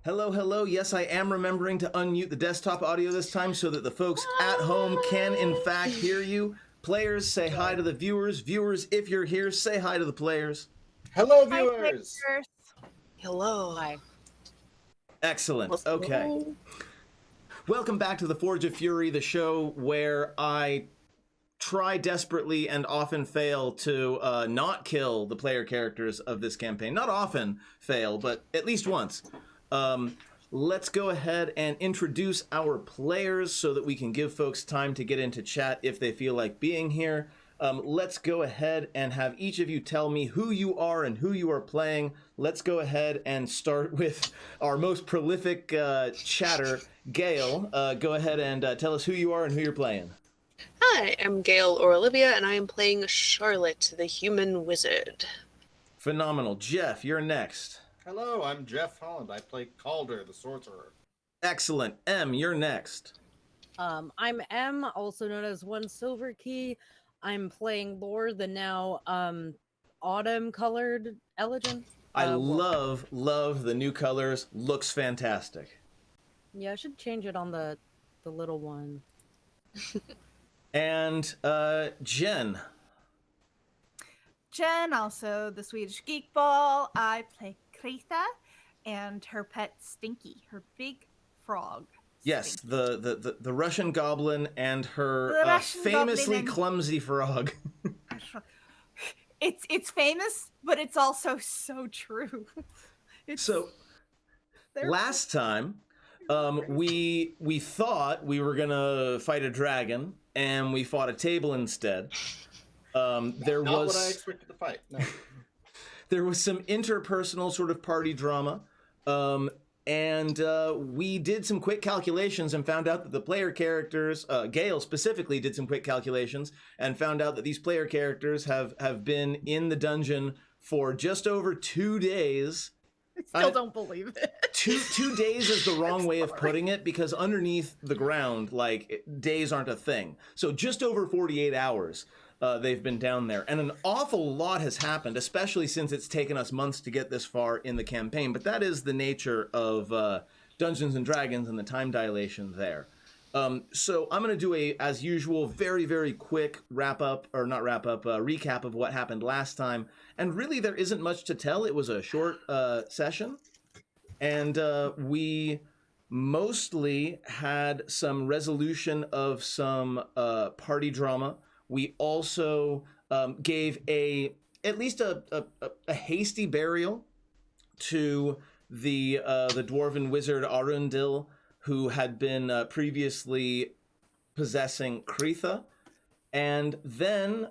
Hello, hello. Yes, I am remembering to unmute the desktop audio this time so that the folks at home can, in fact, hear you. Players, say hi to the viewers. Viewers, if you're here, say hi to the players. Hello, Hi, viewers. players. Hello. Hi. Excellent. Okay. Welcome back to the Forge of Fury, the show where I try desperately and often fail to not kill the player characters of this campaign. Not often fail, but at least once. Let's go ahead and introduce our players so that we can give folks time to get into chat if they feel like being here. Let's go ahead and have each of you tell me who you are and who you are playing. Let's go ahead and start with our most prolific chatter, Gail. Go ahead and tell us who you are and who you're playing. Hi, I'm Gail or Olivia, and I am playing Charlotte, the human wizard. Phenomenal. Jeff, you're next. Hello, I'm Jeff Holland. I play Calder, the sorcerer. Excellent. Em, you're next. I'm M, also known as One Silver Key. I'm playing Lore, the now autumn-colored Elegant. I love the new colors. Looks fantastic. Yeah, I should change it on the little one. And Jen. Jen, also the Swedish Geek Ball. I play Kretha and her pet Stinky, her big frog. Yes, Stinky. the Russian goblin and her The Russian famously goblin and- clumsy frog. It's famous, but it's also so true. So last time we thought we were gonna fight a dragon and we fought a table instead. There Not was what I expected to fight. No. There was some interpersonal sort of party drama, and we did some quick calculations and found out that the player characters, Gale specifically did some quick calculations and found out that these player characters have been in the dungeon for just over 2 days. I still don't believe it. Two days is the wrong way of putting it because underneath the ground, like, days aren't a thing. So just over 48 hours. They've been down there, and an awful lot has happened, especially since it's taken us months to get this far in the campaign. But that is the nature of Dungeons and Dragons and the time dilation there. So I'm going to do as usual, very, very quick recap of what happened last time. And really, there isn't much to tell. It was a short session, and we mostly had some resolution of some party drama. We also gave at least a hasty burial to the dwarven wizard Arundel, who had been previously possessing Kretha, and then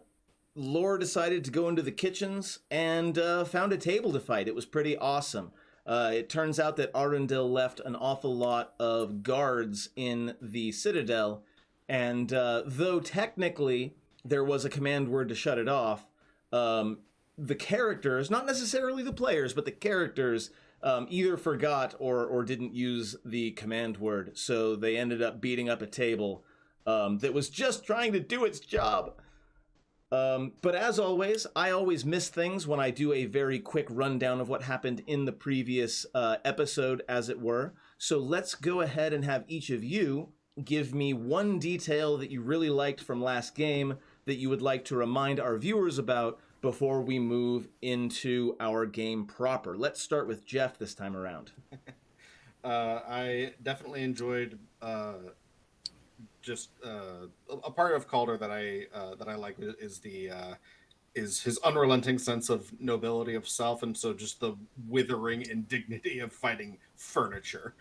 Lore decided to go into the kitchens and found a table to fight. It was pretty awesome. It turns out that Arundel left an awful lot of guards in the Citadel, and though technically there was a command word to shut it off, the characters, not necessarily the players, but the characters either forgot or didn't use the command word, so they ended up beating up a table that was just trying to do its job. But as always, I always miss things when I do a very quick rundown of what happened in the previous episode, as it were. So let's go ahead and have each of you give me one detail that you really liked from last game that you would like to remind our viewers about before we move into our game proper. Let's start with Jeff this time around. I definitely enjoyed just a part of Calder that I like is his unrelenting sense of nobility of self, and so just the withering indignity of fighting furniture.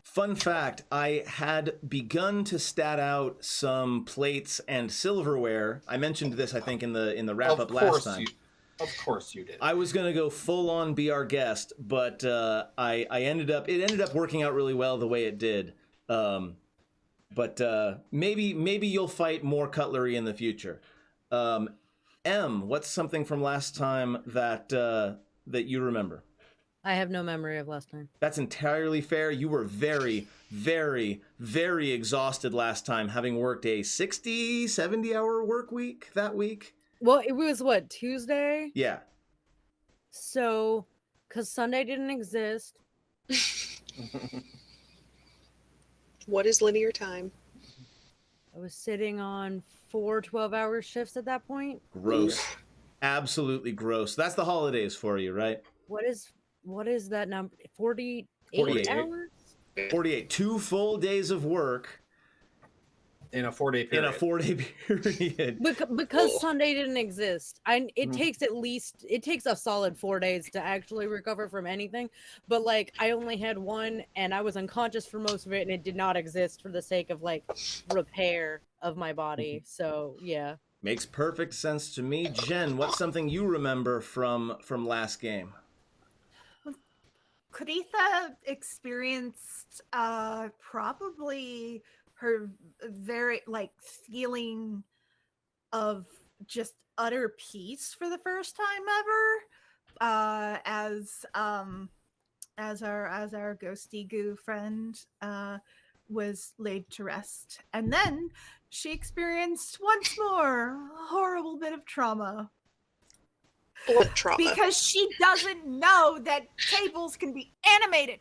Fun fact, I had begun to stat out some plates and silverware. I mentioned this, I think, in the wrap-up last time. Of course you did. I was going to go full-on be our guest, but it ended up working out really well the way it did. But maybe you'll fight more cutlery in the future. Em, what's something from last time that you remember? I have no memory of last time. That's entirely fair. You were very, very, very exhausted last time, having worked a 60, 70-hour work week that week. Well, it was Tuesday? Yeah. So, because Sunday didn't exist, What is linear time? I was sitting on 4 12-hour shifts at that point. Gross. Absolutely gross. That's the holidays for you, right? What is that number? 48 48. hours? 48. 2 full days of work In a 4-day period. in a 4-day period. Because Oh. Sunday didn't exist. It Mhm. takes a solid 4 days to actually recover from anything. But like I only had one and I was unconscious for most of it and it did not exist for the sake of like repair of my body. So yeah. Makes perfect sense to me. Jen, what's something you remember from last game? Kritha experienced probably her very feeling of just utter peace for the first time ever, as our ghosty goo friend was laid to rest, and then she experienced once more a horrible bit of trauma What trauma? because she doesn't know that tables can be animated.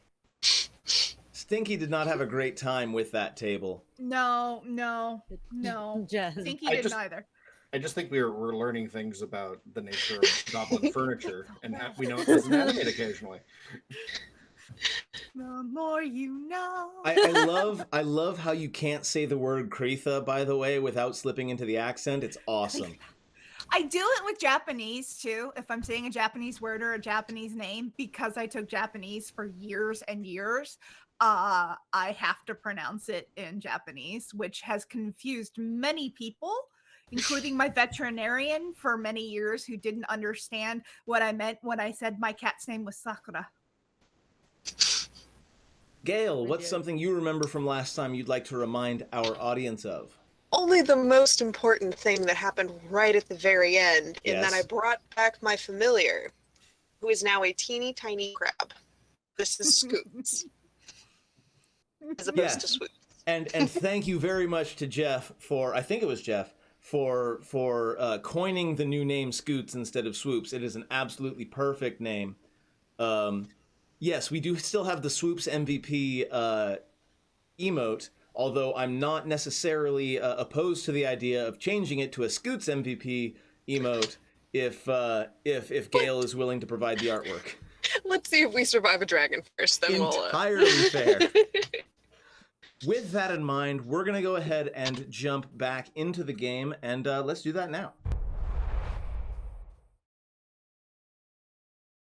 Stinky did not have a great time with that table. No. Jen. Stinky I didn't just- either. I just think we're learning things about the nature of goblin furniture, and we know it doesn't animate occasionally. The more you know. I love how you can't say the word Kritha, by the way, without slipping into the accent. It's awesome. I do it with Japanese too. If I'm saying a Japanese word or a Japanese name, because I took Japanese for years and years, I have to pronounce it in Japanese, which has confused many people, including my veterinarian for many years, who didn't understand what I meant when I said my cat's name was Sakura. Gail, We what's do. something you remember from last time you'd like to remind our audience of? Only the most important thing that happened right at the very end, in that I Yes. brought back my familiar, who is now a teeny tiny crab. This is Scoots, as opposed Yes. to Swoop. And thank you very much to Jeff for, I think it was Jeff, for coining the new name Scoots instead of Swoops. It is an absolutely perfect name. Yes, we do still have the Swoops MVP emote, although I'm not necessarily opposed to the idea of changing it to a Scoots MVP emote if Gail is willing to provide the artwork. Let's see if we survive a dragon first, then we'll. Entirely fair. With that in mind, we're going to go ahead and jump back into the game, and let's do that now.